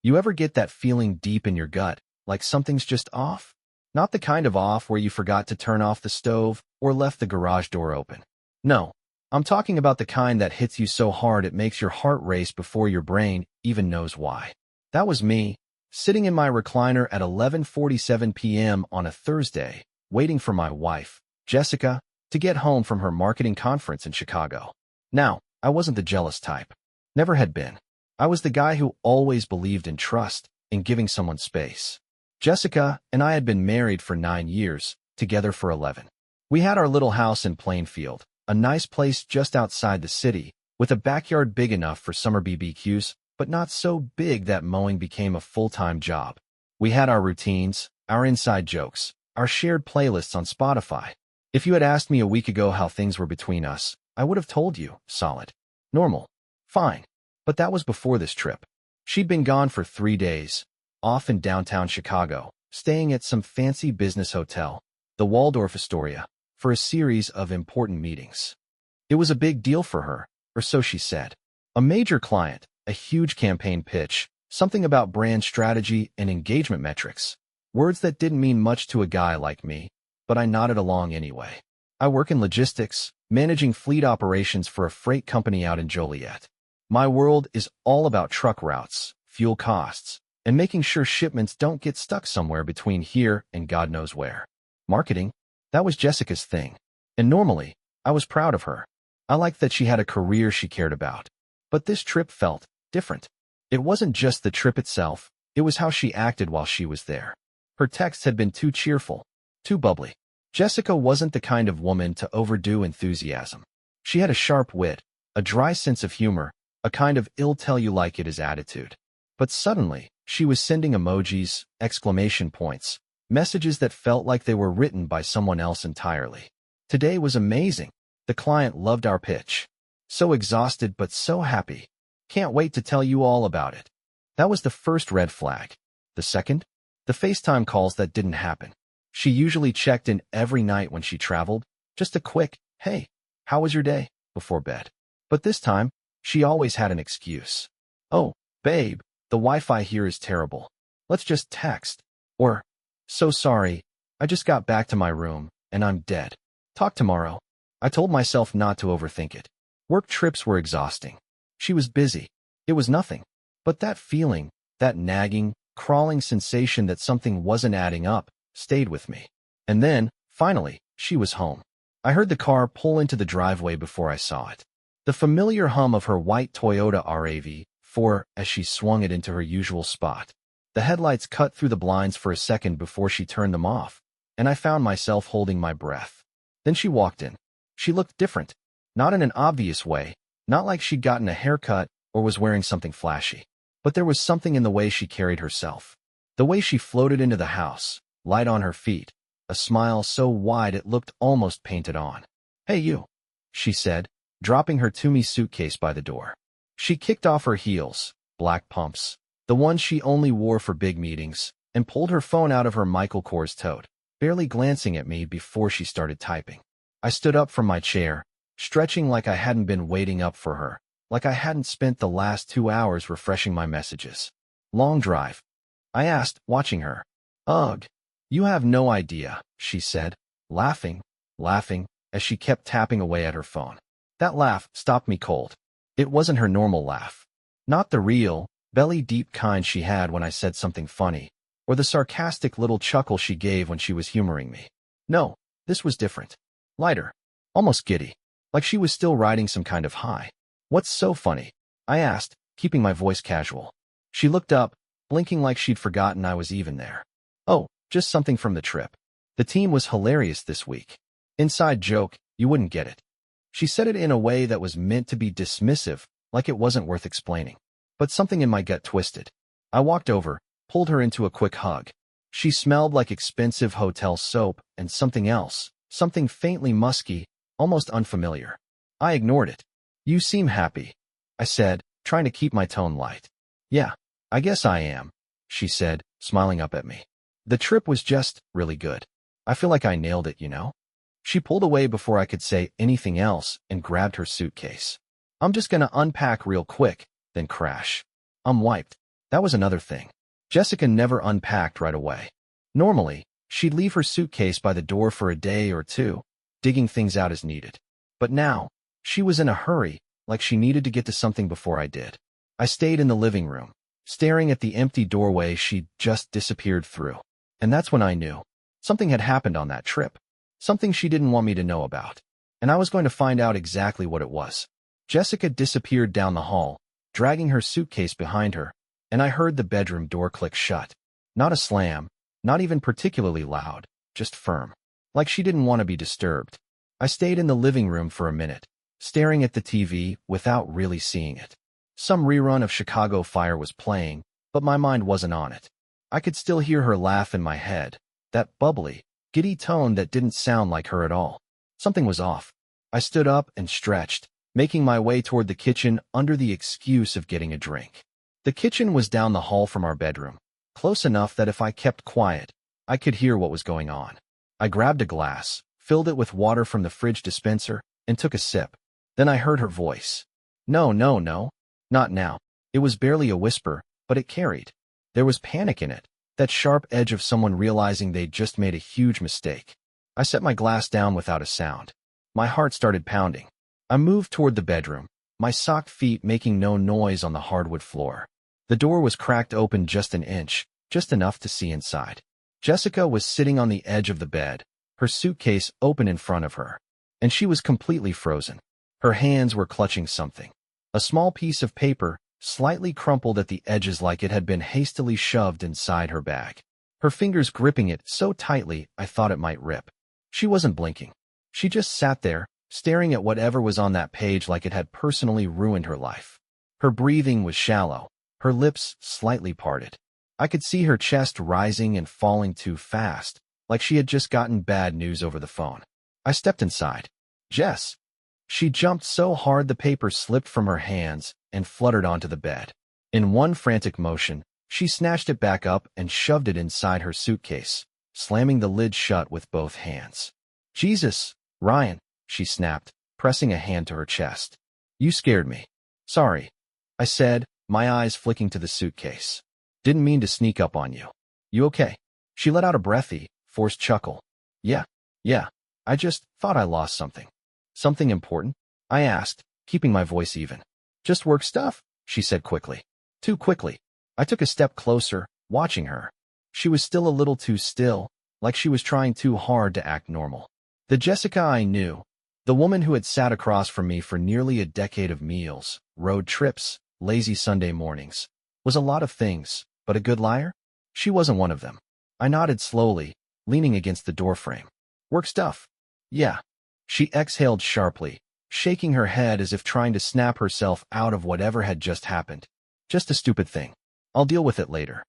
You ever get that feeling deep in your gut, like something's just off? Not the kind of off where you forgot to turn off the stove or left the garage door open. No, I'm talking about the kind that hits you so hard it makes your heart race before your brain even knows why. That was me, sitting in my recliner at 11:47 p.m. on a Thursday, waiting for my wife, Jessica, to get home from her marketing conference in Chicago. Now, I wasn't the jealous type. Never had been. I was the guy who always believed in trust, in giving someone space. Jessica and I had been married for 9 years, together for 11. We had our little house in Plainfield, a nice place just outside the city, with a backyard big enough for summer BBQs, but not so big that mowing became a full-time job. We had our routines, our inside jokes, our shared playlists on Spotify. If you had asked me a week ago how things were between us, I would have told you, solid. Normal. Fine. But that was before this trip. She'd been gone for 3 days, off in downtown Chicago, staying at some fancy business hotel, the Waldorf Astoria, for a series of important meetings. It was a big deal for her, or so she said. A major client, a huge campaign pitch, something about brand strategy and engagement metrics. Words that didn't mean much to a guy like me, but I nodded along anyway. I work in logistics, managing fleet operations for a freight company out in Joliet. My world is all about truck routes, fuel costs, and making sure shipments don't get stuck somewhere between here and God knows where. Marketing, that was Jessica's thing. And normally, I was proud of her. I liked that she had a career she cared about. But this trip felt different. It wasn't just the trip itself, it was how she acted while she was there. Her texts had been too cheerful, too bubbly. Jessica wasn't the kind of woman to overdo enthusiasm. She had a sharp wit, a dry sense of humor, a kind of ill-tell-you-like-it-is attitude. But suddenly, she was sending emojis, exclamation points, messages that felt like they were written by someone else entirely. Today was amazing. The client loved our pitch. So exhausted but so happy. Can't wait to tell you all about it. That was the first red flag. The second? The FaceTime calls that didn't happen. She usually checked in every night when she traveled, just a quick, "Hey, how was your day?" before bed. But this time, she always had an excuse. "Oh, babe, the Wi-Fi here is terrible. Let's just text." Or, "So sorry, I just got back to my room, and I'm dead. Talk tomorrow." I told myself not to overthink it. Work trips were exhausting. She was busy. It was nothing. But that feeling, that nagging, crawling sensation that something wasn't adding up, stayed with me. And then, finally, she was home. I heard the car pull into the driveway before I saw it. The familiar hum of her white Toyota RAV4 as she swung it into her usual spot. The headlights cut through the blinds for a second before she turned them off, and I found myself holding my breath. Then she walked in. She looked different. Not in an obvious way, not like she'd gotten a haircut or was wearing something flashy. But there was something in the way she carried herself. The way she floated into the house, light on her feet, a smile so wide it looked almost painted on. "Hey you," she said, dropping her to-me suitcase by the door. She kicked off her heels, black pumps, the ones she only wore for big meetings, and pulled her phone out of her Michael Kors tote, barely glancing at me before she started typing. I stood up from my chair, stretching like I hadn't been waiting up for her, like I hadn't spent the last 2 hours refreshing my messages. "Long drive?" I asked, watching her. "Ugh. You have no idea," she said, laughing, as she kept tapping away at her phone. That laugh stopped me cold. It wasn't her normal laugh. Not the real, belly-deep kind she had when I said something funny, or the sarcastic little chuckle she gave when she was humoring me. No, this was different. Lighter. Almost giddy. Like she was still riding some kind of high. "What's so funny?" I asked, keeping my voice casual. She looked up, blinking like she'd forgotten I was even there. "Oh, just something from the trip. The team was hilarious this week. Inside joke, you wouldn't get it." She said it in a way that was meant to be dismissive, like it wasn't worth explaining. But something in my gut twisted. I walked over, pulled her into a quick hug. She smelled like expensive hotel soap and something else, something faintly musky, almost unfamiliar. I ignored it. "You seem happy," I said, trying to keep my tone light. "Yeah, I guess I am," she said, smiling up at me. "The trip was just really good. I feel like I nailed it, you know?" She pulled away before I could say anything else and grabbed her suitcase. "I'm just gonna unpack real quick, then crash. I'm wiped." That was another thing. Jessica never unpacked right away. Normally, she'd leave her suitcase by the door for a day or two, digging things out as needed. But now, she was in a hurry, like she needed to get to something before I did. I stayed in the living room, staring at the empty doorway she'd just disappeared through. And that's when I knew. Something had happened on that trip. Something she didn't want me to know about. And I was going to find out exactly what it was. Jessica disappeared down the hall, dragging her suitcase behind her, and I heard the bedroom door click shut. Not a slam, not even particularly loud, just firm. Like she didn't want to be disturbed. I stayed in the living room for a minute, staring at the TV without really seeing it. Some rerun of Chicago Fire was playing, but my mind wasn't on it. I could still hear her laugh in my head, that bubbly, giddy tone that didn't sound like her at all. Something was off. I stood up and stretched, making my way toward the kitchen under the excuse of getting a drink. The kitchen was down the hall from our bedroom, close enough that if I kept quiet, I could hear what was going on. I grabbed a glass, filled it with water from the fridge dispenser, and took a sip. Then I heard her voice. No, no, no. Not now. It was barely a whisper, but it carried. There was panic in it, that sharp edge of someone realizing they'd just made a huge mistake. I set my glass down without a sound. My heart started pounding. I moved toward the bedroom, my socked feet making no noise on the hardwood floor. The door was cracked open just an inch, just enough to see inside. Jessica was sitting on the edge of the bed, her suitcase open in front of her. And she was completely frozen. Her hands were clutching something. A small piece of paper, slightly crumpled at the edges like it had been hastily shoved inside her bag. Her fingers gripping it so tightly I thought it might rip. She wasn't blinking. She just sat there, staring at whatever was on that page like it had personally ruined her life. Her breathing was shallow, her lips slightly parted. I could see her chest rising and falling too fast, like she had just gotten bad news over the phone. I stepped inside. Jess. She jumped so hard the paper slipped from her hands and fluttered onto the bed. In one frantic motion, she snatched it back up and shoved it inside her suitcase, slamming the lid shut with both hands. Jesus, Ryan, she snapped, pressing a hand to her chest. You scared me. Sorry, I said, my eyes flicking to the suitcase. Didn't mean to sneak up on you. You okay? She let out a breathy, forced chuckle. Yeah, I just thought I lost something. Something important? I asked, keeping my voice even. Just work stuff, she said quickly. Too quickly. I took a step closer, watching her. She was still a little too still, like she was trying too hard to act normal. The Jessica I knew, the woman who had sat across from me for nearly a decade of meals, road trips, lazy Sunday mornings, was a lot of things, but a good liar? She wasn't one of them. I nodded slowly, leaning against the doorframe. Work stuff. Yeah. She exhaled sharply, shaking her head as if trying to snap herself out of whatever had just happened. Just a stupid thing. I'll deal with it later.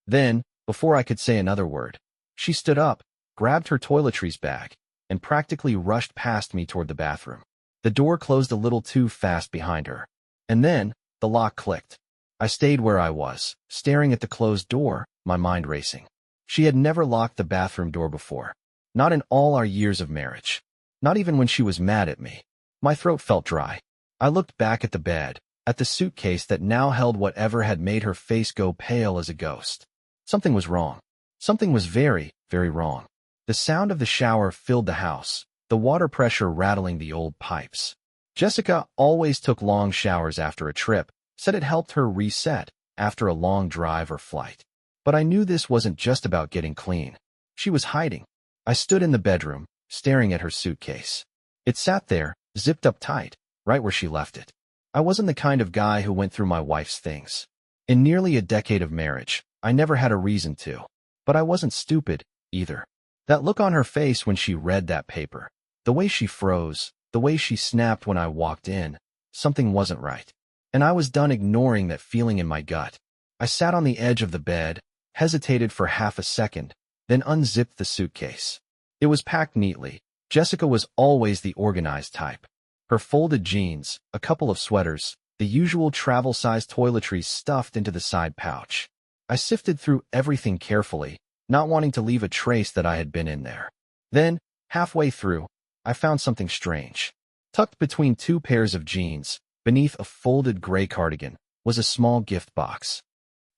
Then, before I could say another word, she stood up, grabbed her toiletries bag, and practically rushed past me toward the bathroom. The door closed a little too fast behind her. And then, the lock clicked. I stayed where I was, staring at the closed door, my mind racing. She had never locked the bathroom door before. Not in all our years of marriage. Not even when she was mad at me. My throat felt dry. I looked back at the bed, at the suitcase that now held whatever had made her face go pale as a ghost. Something was wrong. Something was very, very wrong. The sound of the shower filled the house, the water pressure rattling the old pipes. Jessica always took long showers after a trip, said it helped her reset after a long drive or flight. But I knew this wasn't just about getting clean. She was hiding. I stood in the bedroom, staring at her suitcase. It sat there, zipped up tight, right where she left it. I wasn't the kind of guy who went through my wife's things. In nearly a decade of marriage, I never had a reason to. But I wasn't stupid, either. That look on her face when she read that paper, the way she froze, the way she snapped when I walked in, something wasn't right. And I was done ignoring that feeling in my gut. I sat on the edge of the bed, hesitated for half a second, then unzipped the suitcase. It was packed neatly. Jessica was always the organized type. Her folded jeans, a couple of sweaters, the usual travel-sized toiletries stuffed into the side pouch. I sifted through everything carefully, not wanting to leave a trace that I had been in there. Then, halfway through, I found something strange. Tucked between two pairs of jeans, beneath a folded gray cardigan, was a small gift box.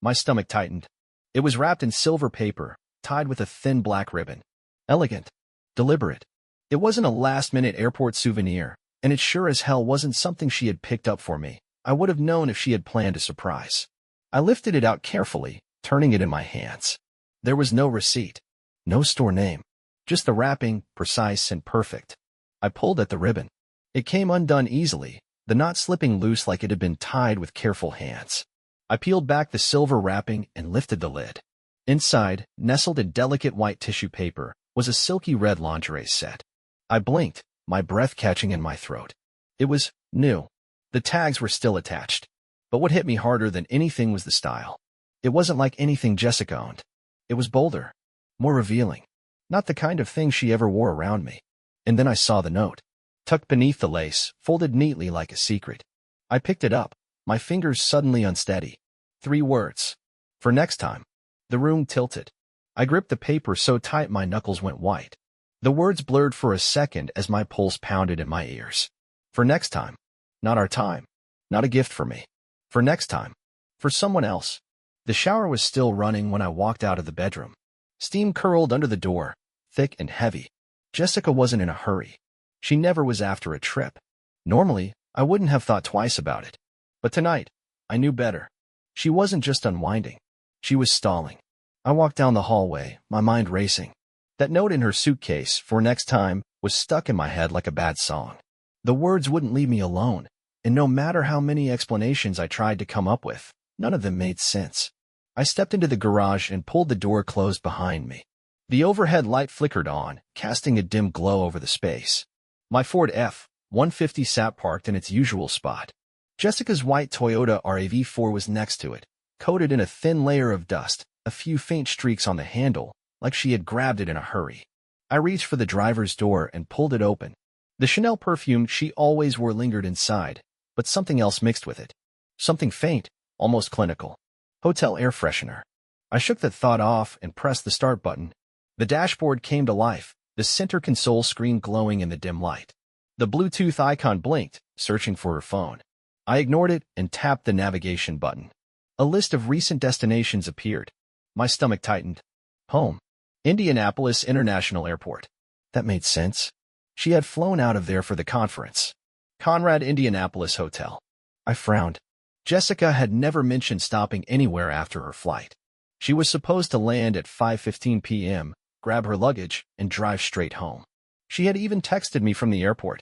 My stomach tightened. It was wrapped in silver paper, tied with a thin black ribbon. Elegant. Deliberate. It wasn't a last-minute airport souvenir, and it sure as hell wasn't something she had picked up for me. I would have known if she had planned a surprise. I lifted it out carefully, turning it in my hands. There was no receipt. No store name. Just the wrapping, precise and perfect. I pulled at the ribbon. It came undone easily, the knot slipping loose like it had been tied with careful hands. I peeled back the silver wrapping and lifted the lid. Inside, nestled in delicate white tissue paper, was a silky red lingerie set. I blinked, my breath catching in my throat. It was new. The tags were still attached. But what hit me harder than anything was the style. It wasn't like anything Jessica owned. It was bolder, more revealing. Not the kind of thing she ever wore around me. And then I saw the note. Tucked beneath the lace, folded neatly like a secret. I picked it up, my fingers suddenly unsteady. 3 words. For next time. The room tilted. I gripped the paper so tight my knuckles went white. The words blurred for a second as my pulse pounded in my ears. For next time. Not our time. Not a gift for me. For next time. For someone else. The shower was still running when I walked out of the bedroom. Steam curled under the door, thick and heavy. Jessica wasn't in a hurry. She never was after a trip. Normally, I wouldn't have thought twice about it. But tonight, I knew better. She wasn't just unwinding. She was stalling. I walked down the hallway, my mind racing. That note in her suitcase, for next time, was stuck in my head like a bad song. The words wouldn't leave me alone, and no matter how many explanations I tried to come up with, none of them made sense. I stepped into the garage and pulled the door closed behind me. The overhead light flickered on, casting a dim glow over the space. My Ford F-150 sat parked in its usual spot. Jessica's white Toyota RAV4 was next to it, coated in a thin layer of dust, a few faint streaks on the handle, like she had grabbed it in a hurry. I reached for the driver's door and pulled it open. The Chanel perfume she always wore lingered inside, but something else mixed with it. Something faint, almost clinical. Hotel air freshener. I shook that thought off and pressed the start button. The dashboard came to life, the center console screen glowing in the dim light. The Bluetooth icon blinked, searching for her phone. I ignored it and tapped the navigation button. A list of recent destinations appeared. My stomach tightened. Home. Indianapolis International Airport. That made sense. She had flown out of there for the conference. Conrad Indianapolis Hotel. I frowned. Jessica had never mentioned stopping anywhere after her flight. She was supposed to land at 5:15 p.m., grab her luggage, and drive straight home. She had even texted me from the airport.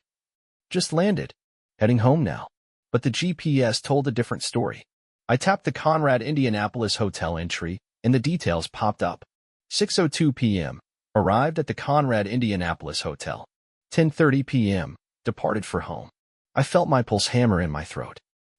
Just landed. Heading home now. But the GPS told a different story. I tapped the Conrad Indianapolis Hotel entry, and the details popped up. 6:02 p.m. Arrived at the Conrad Indianapolis Hotel. 10:30 p.m. Departed for home. I felt my pulse hammer in my throat.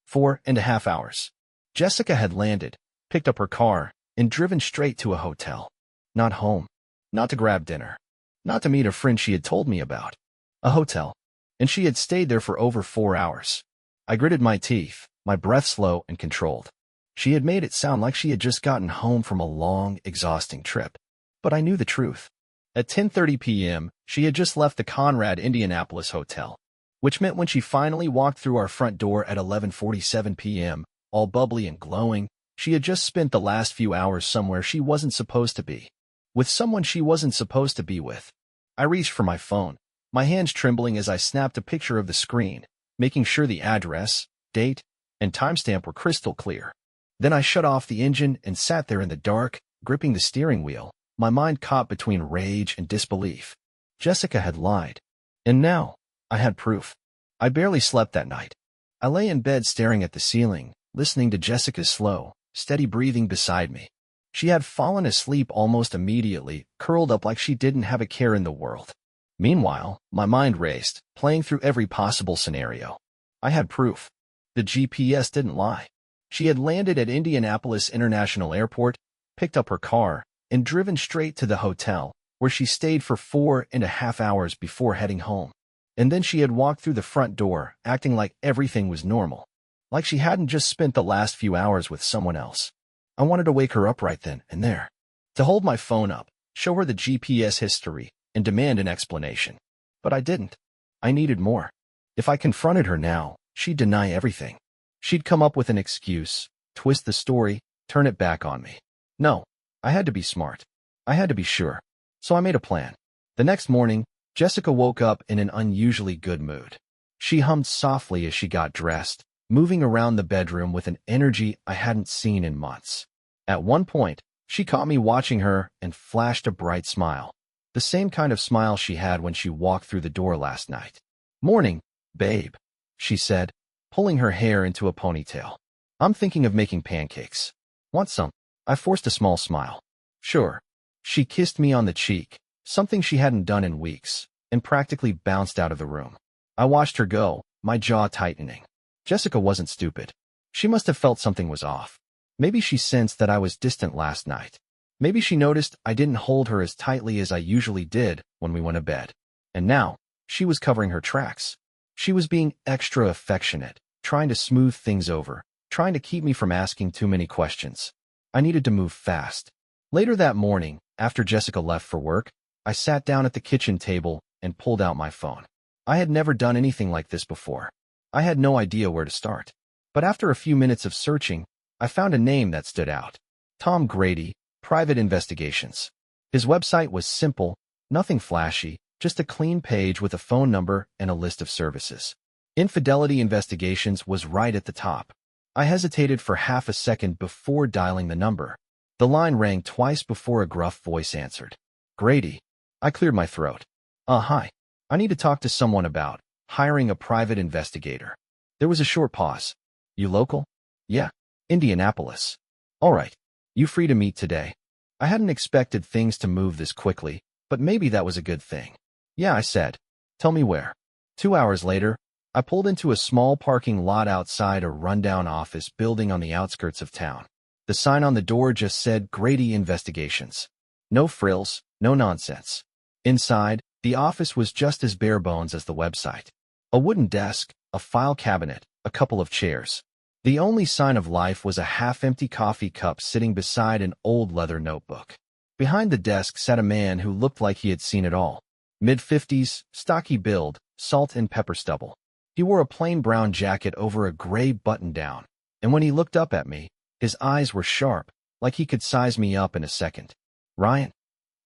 4.5 hours. Jessica had landed, picked up her car, and driven straight to a hotel. Not home. Not to grab dinner. Not to meet a friend she had told me about. A hotel. And she had stayed there for over 4 hours. I gritted my teeth, my breath slow and controlled. She had made it sound like she had just gotten home from a long, exhausting trip. But I knew the truth. At 10:30 p.m., she had just left the Conrad Indianapolis Hotel, which meant when she finally walked through our front door at 11:47 p.m., all bubbly and glowing, she had just spent the last few hours somewhere she wasn't supposed to be, with someone she wasn't supposed to be with. I reached for my phone, my hands trembling as I snapped a picture of the screen, making sure the address, date, and timestamp were crystal clear. Then I shut off the engine and sat there in the dark, gripping the steering wheel, my mind caught between rage and disbelief. Jessica had lied. And now, I had proof. I barely slept that night. I lay in bed staring at the ceiling, listening to Jessica's slow, steady breathing beside me. She had fallen asleep almost immediately, curled up like she didn't have a care in the world. Meanwhile, my mind raced, playing through every possible scenario. I had proof. The GPS didn't lie. She had landed at Indianapolis International Airport, picked up her car, and driven straight to the hotel, where she stayed for 4.5 hours before heading home. And then she had walked through the front door, acting like everything was normal. Like she hadn't just spent the last few hours with someone else. I wanted to wake her up right then and there. To hold my phone up, show her the GPS history, and demand an explanation. But I didn't. I needed more. If I confronted her now, she'd deny everything. She'd come up with an excuse, twist the story, turn it back on me. No, I had to be smart. I had to be sure. So I made a plan. The next morning, Jessica woke up in an unusually good mood. She hummed softly as she got dressed, moving around the bedroom with an energy I hadn't seen in months. At one point, she caught me watching her and flashed a bright smile. The same kind of smile she had when she walked through the door last night. "Morning, babe," she said, pulling her hair into a ponytail. "I'm thinking of making pancakes. Want some?" I forced a small smile. "Sure." She kissed me on the cheek, something she hadn't done in weeks, and practically bounced out of the room. I watched her go, my jaw tightening. Jessica wasn't stupid. She must have felt something was off. Maybe she sensed that I was distant last night. Maybe she noticed I didn't hold her as tightly as I usually did when we went to bed. And now, she was covering her tracks. She was being extra affectionate, trying to smooth things over, trying to keep me from asking too many questions. I needed to move fast. Later that morning, after Jessica left for work, I sat down at the kitchen table and pulled out my phone. I had never done anything like this before. I had no idea where to start. But after a few minutes of searching, I found a name that stood out. Tom Grady, Private Investigations. His website was simple, nothing flashy, just a clean page with a phone number and a list of services. Infidelity Investigations was right at the top. I hesitated for half a second before dialing the number. The line rang twice before a gruff voice answered. "Grady." I cleared my throat. Hi. I need to talk to someone about hiring a private investigator." There was a short pause. "You local?" "Yeah. Indianapolis." "All right. You free to meet today?" I hadn't expected things to move this quickly, but maybe that was a good thing. "Yeah," I said. "Tell me where." 2 hours later, I pulled into a small parking lot outside a rundown office building on the outskirts of town. The sign on the door just said Grady Investigations. No frills, no nonsense. Inside, the office was just as bare bones as the website. A wooden desk, a file cabinet, a couple of chairs. The only sign of life was a half-empty coffee cup sitting beside an old leather notebook. Behind the desk sat a man who looked like he had seen it all. Mid-50s, stocky build, salt and pepper stubble. He wore a plain brown jacket over a gray button-down, and when he looked up at me, his eyes were sharp, like he could size me up in a second. "Ryan?"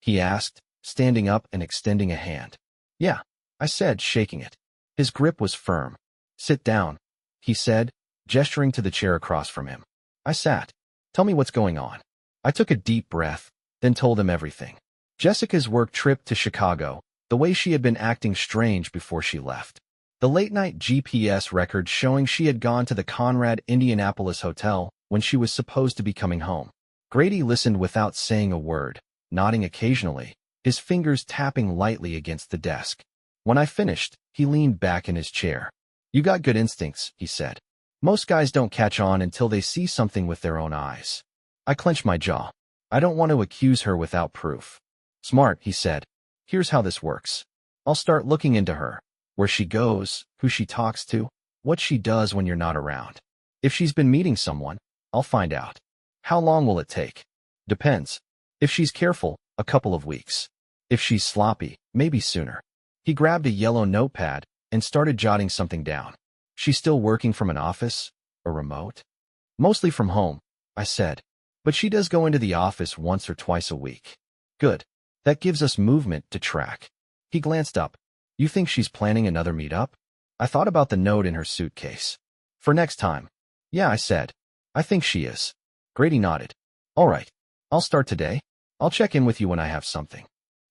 he asked, standing up and extending a hand. "Yeah," I said, shaking it. His grip was firm. "Sit down," he said, gesturing to the chair across from him. I sat. "Tell me what's going on." I took a deep breath, then told him everything. Jessica's work trip to Chicago, the way she had been acting strange before she left. The late-night GPS record showing she had gone to the Conrad Indianapolis Hotel when she was supposed to be coming home. Grady listened without saying a word, nodding occasionally, his fingers tapping lightly against the desk. When I finished, he leaned back in his chair. "You got good instincts," he said. "Most guys don't catch on until they see something with their own eyes." I clenched my jaw. I don't want to accuse her without proof. "Smart," he said. "Here's how this works. I'll start looking into her. Where she goes, who she talks to, what she does when you're not around. If she's been meeting someone, I'll find out. How long will it take? Depends. If she's careful, a couple of weeks. If she's sloppy, maybe sooner." He grabbed a yellow notepad and started jotting something down. "She's still working from an office? Or remote?" "Mostly from home," I said. "But she does go into the office once or twice a week." "Good. That gives us movement to track." He glanced up. "You think she's planning another meetup?" I thought about the note in her suitcase. "For next time." "Yeah," I said. "I think she is." Grady nodded. "All right. I'll start today. I'll check in with you when I have something."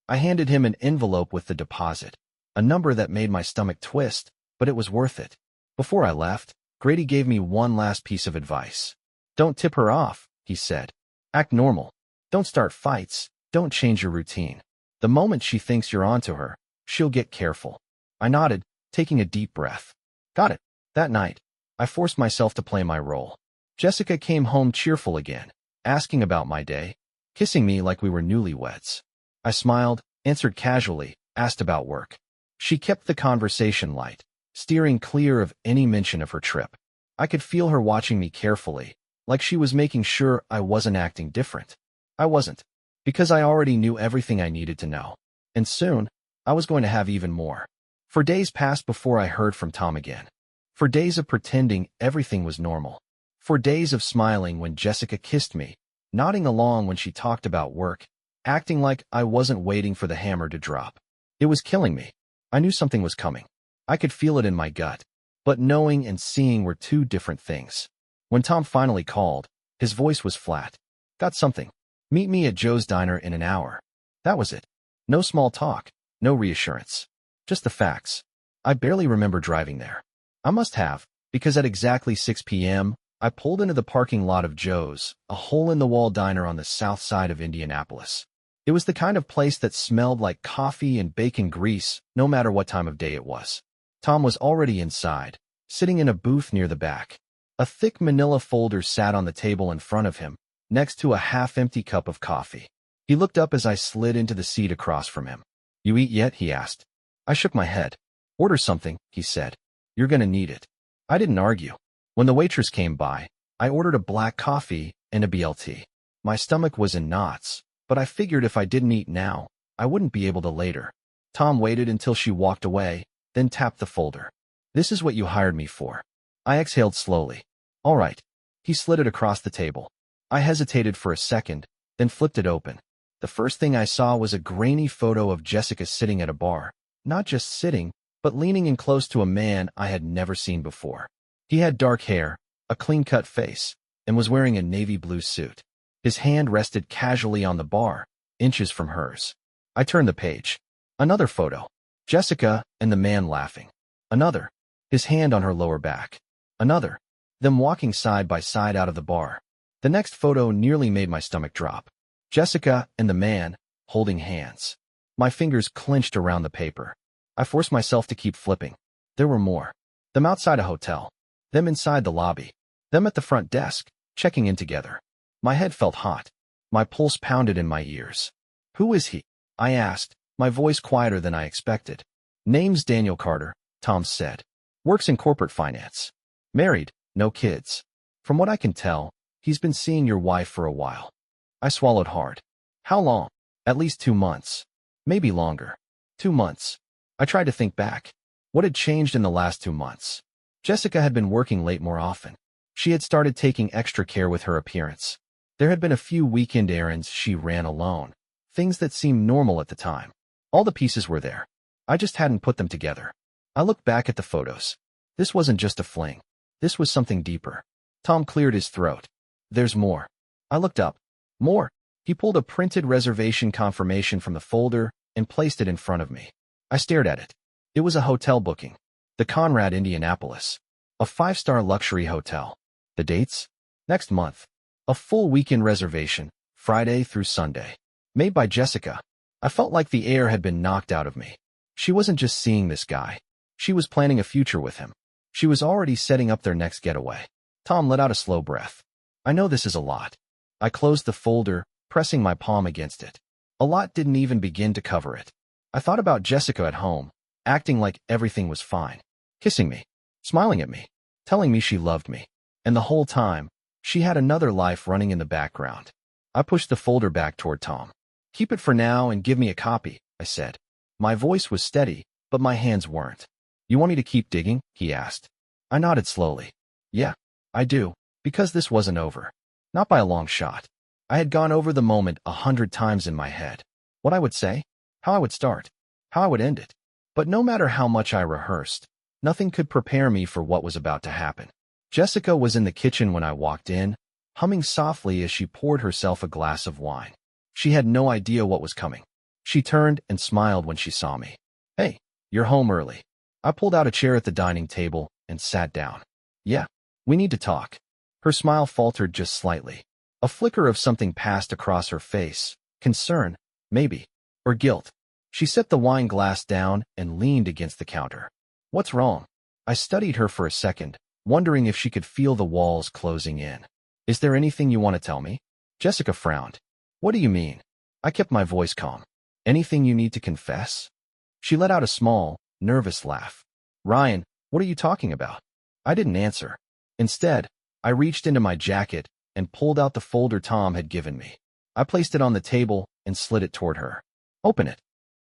I handed him an envelope with the deposit, a number that made my stomach twist, but it was worth it. Before I left, Grady gave me one last piece of advice. "Don't tip her off," he said. "Act normal. Don't start fights. Don't change your routine. The moment she thinks you're onto her, she'll get careful." I nodded, taking a deep breath. "Got it." That night, I forced myself to play my role. Jessica came home cheerful again, asking about my day, kissing me like we were newlyweds. I smiled, answered casually, asked about work. She kept the conversation light, steering clear of any mention of her trip. I could feel her watching me carefully, like she was making sure I wasn't acting different. I wasn't, because I already knew everything I needed to know. And soon, I was going to have even more. For days passed before I heard from Tom again. For days of pretending everything was normal. For days of smiling when Jessica kissed me, nodding along when she talked about work, acting like I wasn't waiting for the hammer to drop. It was killing me. I knew something was coming. I could feel it in my gut. But knowing and seeing were two different things. When Tom finally called, his voice was flat. Got something. Meet me at Joe's Diner in an hour. That was it. No small talk. No reassurance. Just the facts. I barely remember driving there. I must have, because at exactly 6 p.m., I pulled into the parking lot of Joe's, a hole-in-the-wall diner on the south side of Indianapolis. It was the kind of place that smelled like coffee and bacon grease, no matter what time of day it was. Tom was already inside, sitting in a booth near the back. A thick manila folder sat on the table in front of him, next to a half-empty cup of coffee. He looked up as I slid into the seat across from him. "You eat yet?" he asked. I shook my head. "Order something," he said. "You're gonna need it." I didn't argue. When the waitress came by, I ordered a black coffee and a BLT. My stomach was in knots, but I figured if I didn't eat now, I wouldn't be able to later. Tom waited until she walked away, then tapped the folder. "This is what you hired me for." I exhaled slowly. "All right." He slid it across the table. I hesitated for a second, then flipped it open. The first thing I saw was a grainy photo of Jessica sitting at a bar. Not just sitting, but leaning in close to a man I had never seen before. He had dark hair, a clean-cut face, and was wearing a navy blue suit. His hand rested casually on the bar, inches from hers. I turned the page. Another photo. Jessica and the man laughing. Another. His hand on her lower back. Another. Them walking side by side out of the bar. The next photo nearly made my stomach drop. Jessica and the man, holding hands. My fingers clenched around the paper. I forced myself to keep flipping. There were more. Them outside a hotel. Them inside the lobby. Them at the front desk, checking in together. My head felt hot. My pulse pounded in my ears. "Who is he?" I asked, my voice quieter than I expected. "Name's Daniel Carter," Tom said. "Works in corporate finance. Married, no kids. From what I can tell, he's been seeing your wife for a while." I swallowed hard. "How long?" "At least 2 months. Maybe longer." 2 months. I tried to think back. What had changed in the last 2 months? Jessica had been working late more often. She had started taking extra care with her appearance. There had been a few weekend errands she ran alone. Things that seemed normal at the time. All the pieces were there. I just hadn't put them together. I looked back at the photos. This wasn't just a fling. This was something deeper. Tom cleared his throat. "There's more." I looked up. "More?" He pulled a printed reservation confirmation from the folder and placed it in front of me. I stared at it. It was a hotel booking. The Conrad, Indianapolis. A 5-star luxury hotel. The dates? Next month. A full weekend reservation, Friday through Sunday. Made by Jessica. I felt like the air had been knocked out of me. She wasn't just seeing this guy. She was planning a future with him. She was already setting up their next getaway. Tom let out a slow breath. "I know this is a lot." I closed the folder, pressing my palm against it. A lot didn't even begin to cover it. I thought about Jessica at home, acting like everything was fine. Kissing me. Smiling at me. Telling me she loved me. And the whole time, she had another life running in the background. I pushed the folder back toward Tom. "Keep it for now and give me a copy," I said. My voice was steady, but my hands weren't. "You want me to keep digging?" he asked. I nodded slowly. "Yeah, I do, because this wasn't over." Not by a long shot. I had gone over the moment 100 times in my head. What I would say, how I would start, how I would end it. But no matter how much I rehearsed, nothing could prepare me for what was about to happen. Jessica was in the kitchen when I walked in, humming softly as she poured herself a glass of wine. She had no idea what was coming. She turned and smiled when she saw me. "Hey, you're home early." I pulled out a chair at the dining table and sat down. "Yeah, we need to talk." Her smile faltered just slightly. A flicker of something passed across her face. Concern, maybe, or guilt. She set the wine glass down and leaned against the counter. "What's wrong?" I studied her for a second, wondering if she could feel the walls closing in. "Is there anything you want to tell me?" Jessica frowned. "What do you mean?" I kept my voice calm. "Anything you need to confess?" She let out a small, nervous laugh. "Ryan, what are you talking about?" I didn't answer. Instead, I reached into my jacket and pulled out the folder Tom had given me. I placed it on the table and slid it toward her. "Open it."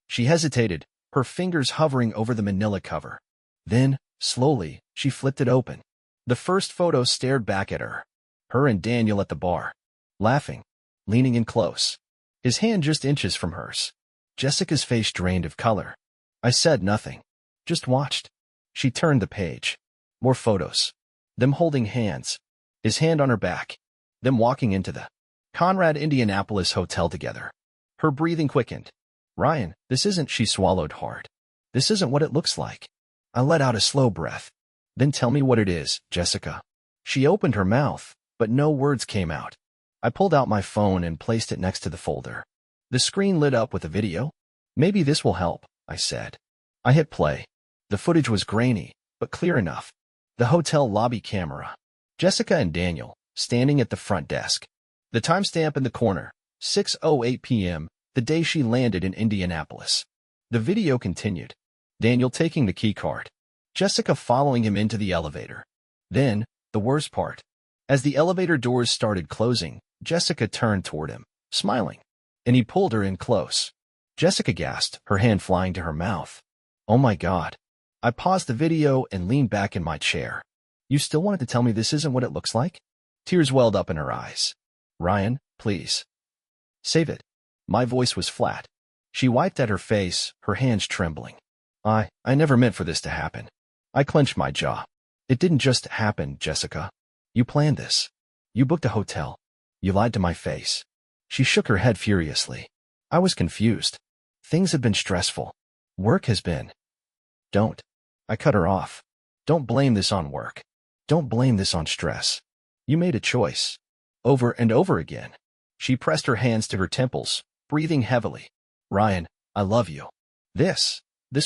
She hesitated, her fingers hovering over the manila cover. Then, slowly, she flipped it open. The first photo stared back at her, Her and Daniel at the bar, laughing, leaning in close. His hand just inches from hers. Jessica's face drained of color. I said nothing, just watched. She turned the page. More photos. Them holding hands. His hand on her back. Them walking into the Conrad Indianapolis hotel together. Her breathing quickened. Ryan, this isn't, she swallowed hard. This isn't what it looks like. I let out a slow breath. Then tell me what it is, Jessica. She opened her mouth, but no words came out. I pulled out my phone and placed it next to the folder. The screen lit up with a video. Maybe this will help, I said. I hit play. The footage was grainy, but clear enough. The hotel lobby camera. Jessica and Daniel, standing at the front desk. The timestamp in the corner, 6:08 p.m., the day she landed in Indianapolis. The video continued. Daniel taking the key card. Jessica following him into the elevator. Then, the worst part. As the elevator doors started closing, Jessica turned toward him, smiling, and he pulled her in close. Jessica gasped, her hand flying to her mouth. Oh my God. I paused the video and leaned back in my chair. You still wanted to tell me this isn't what it looks like? Tears welled up in her eyes. Ryan, please. Save it. My voice was flat. She wiped at her face, her hands trembling. I never meant for this to happen. I clenched my jaw. It didn't just happen, Jessica. You planned this. You booked a hotel. You lied to my face. She shook her head furiously. I was confused. Things have been stressful. Work has been. Don't. I cut her off. Don't blame this on work. Don't blame this on stress. You made a choice. Over and over again. She pressed her hands to her temples, breathing heavily. Ryan, I love you. This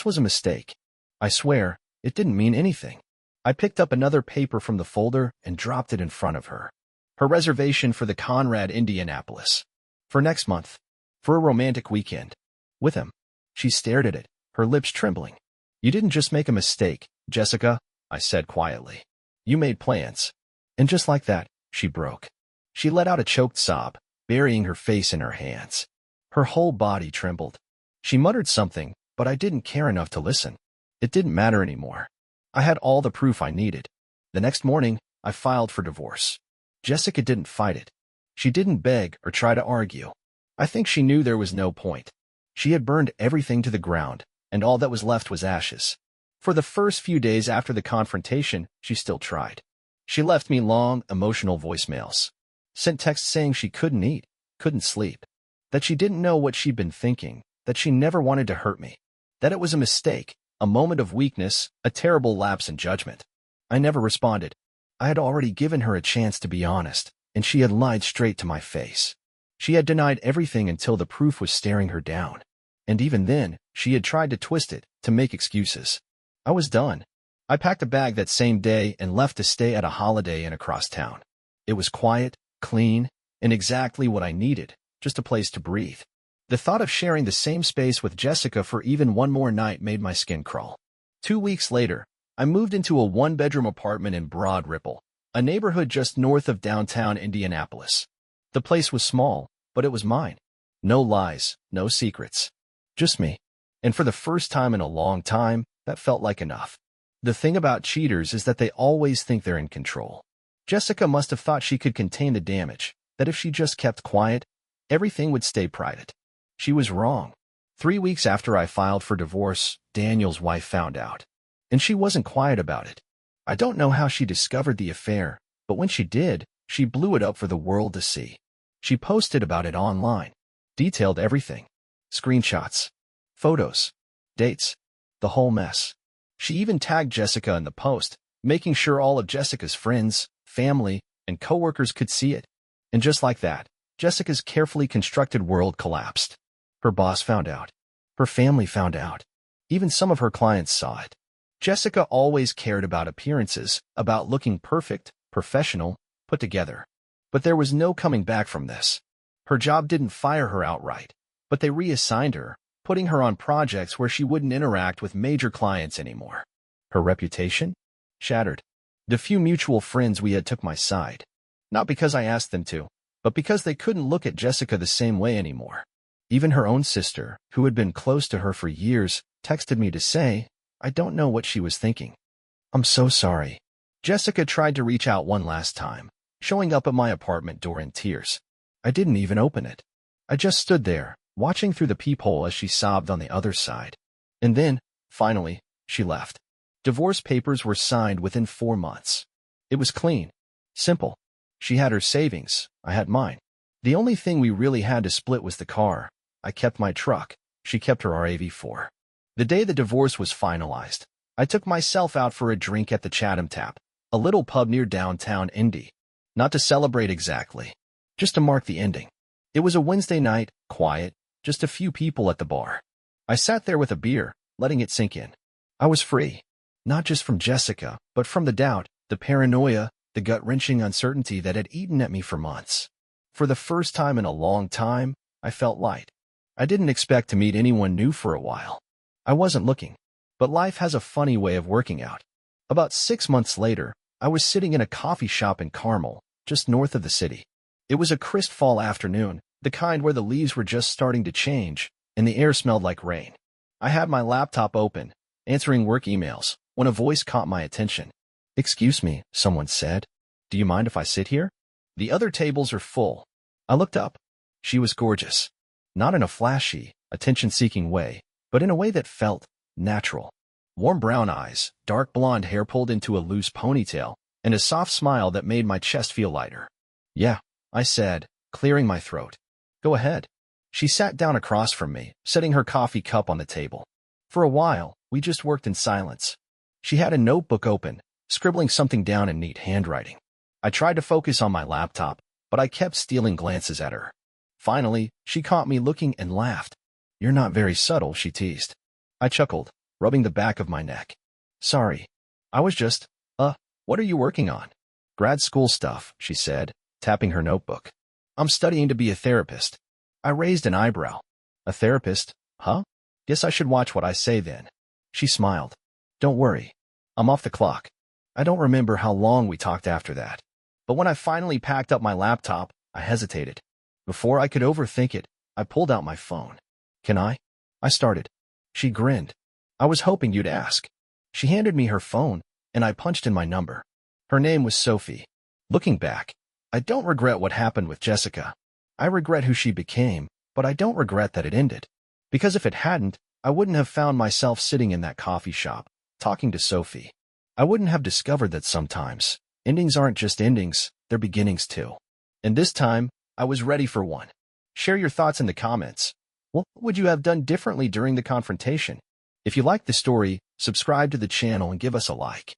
was a mistake. I swear, it didn't mean anything. I picked up another paper from the folder and dropped it in front of her. Her reservation for the Conrad Indianapolis. For next month. For a romantic weekend. With him. She stared at it, her lips trembling. You didn't just make a mistake, Jessica, I said quietly. You made plans. And just like that, she broke. She let out a choked sob, burying her face in her hands. Her whole body trembled. She muttered something, but I didn't care enough to listen. It didn't matter anymore. I had all the proof I needed. The next morning, I filed for divorce. Jessica didn't fight it. She didn't beg or try to argue. I think she knew there was no point. She had burned everything to the ground, and all that was left was ashes. For the first few days after the confrontation, she still tried. She left me long, emotional voicemails. Sent texts saying she couldn't eat, couldn't sleep. That she didn't know what she'd been thinking, that she never wanted to hurt me. That it was a mistake, a moment of weakness, a terrible lapse in judgment. I never responded. I had already given her a chance to be honest, and she had lied straight to my face. She had denied everything until the proof was staring her down. And even then, she had tried to twist it, to make excuses. I was done. I packed a bag that same day and left to stay at a Holiday Inn across town. It was quiet, clean, and exactly what I needed, just a place to breathe. The thought of sharing the same space with Jessica for even one more night made my skin crawl. 2 weeks later, I moved into a one-bedroom apartment in Broad Ripple, a neighborhood just north of downtown Indianapolis. The place was small, but it was mine. No lies, no secrets. Just me. And for the first time in a long time, that felt like enough. The thing about cheaters is that they always think they're in control. Jessica must have thought she could contain the damage, that if she just kept quiet, everything would stay private. She was wrong. 3 weeks after I filed for divorce, Daniel's wife found out. And she wasn't quiet about it. I don't know how she discovered the affair, but when she did, she blew it up for the world to see. She posted about it online. Detailed everything. Screenshots. Photos. Dates. The whole mess. She even tagged Jessica in the post, making sure all of Jessica's friends, family, and coworkers could see it. And just like that, Jessica's carefully constructed world collapsed. Her boss found out. Her family found out. Even some of her clients saw it. Jessica always cared about appearances, about looking perfect, professional, put together. But there was no coming back from this. Her job didn't fire her outright, but they reassigned her, putting her on projects where she wouldn't interact with major clients anymore. Her reputation? Shattered. The few mutual friends we had took my side. Not because I asked them to, but because they couldn't look at Jessica the same way anymore. Even her own sister, who had been close to her for years, texted me to say, I don't know what she was thinking. I'm so sorry. Jessica tried to reach out one last time, showing up at my apartment door in tears. I didn't even open it. I just stood there, watching through the peephole as she sobbed on the other side. And then, finally, she left. Divorce papers were signed within 4 months. It was clean. Simple. She had her savings. I had mine. The only thing we really had to split was the car. I kept my truck. She kept her RAV4. The day the divorce was finalized, I took myself out for a drink at the Chatham Tap, a little pub near downtown Indy. Not to celebrate exactly, just to mark the ending. It was a Wednesday night, quiet, just a few people at the bar. I sat there with a beer, letting it sink in. I was free. Not just from Jessica, but from the doubt, the paranoia, the gut-wrenching uncertainty that had eaten at me for months. For the first time in a long time, I felt light. I didn't expect to meet anyone new for a while. I wasn't looking. But life has a funny way of working out. About 6 months later, I was sitting in a coffee shop in Carmel, just north of the city. It was a crisp fall afternoon, the kind where the leaves were just starting to change, and the air smelled like rain. I had my laptop open, answering work emails, when a voice caught my attention. "Excuse me," someone said. "Do you mind if I sit here? The other tables are full." I looked up. She was gorgeous. Not in a flashy, attention-seeking way, but in a way that felt natural. Warm brown eyes, dark blonde hair pulled into a loose ponytail, and a soft smile that made my chest feel lighter. "Yeah," I said, clearing my throat. "Go ahead." She sat down across from me, setting her coffee cup on the table. For a while, we just worked in silence. She had a notebook open, scribbling something down in neat handwriting. I tried to focus on my laptop, but I kept stealing glances at her. Finally, she caught me looking and laughed. "You're not very subtle," she teased. I chuckled, rubbing the back of my neck. "Sorry. I was just, what are you working on?" "Grad school stuff," she said, tapping her notebook. "I'm studying to be a therapist." I raised an eyebrow. "A therapist, huh? Guess I should watch what I say then." She smiled. "Don't worry. I'm off the clock." I don't remember how long we talked after that. But when I finally packed up my laptop, I hesitated. Before I could overthink it, I pulled out my phone. "Can I?" I started. She grinned. "I was hoping you'd ask." She handed me her phone, and I punched in my number. Her name was Sophie. Looking back, I don't regret what happened with Jessica. I regret who she became, but I don't regret that it ended. Because if it hadn't, I wouldn't have found myself sitting in that coffee shop, talking to Sophie. I wouldn't have discovered that sometimes endings aren't just endings, they're beginnings too. And this time, I was ready for one. Share your thoughts in the comments. What would you have done differently during the confrontation? If you liked the story, subscribe to the channel and give us a like.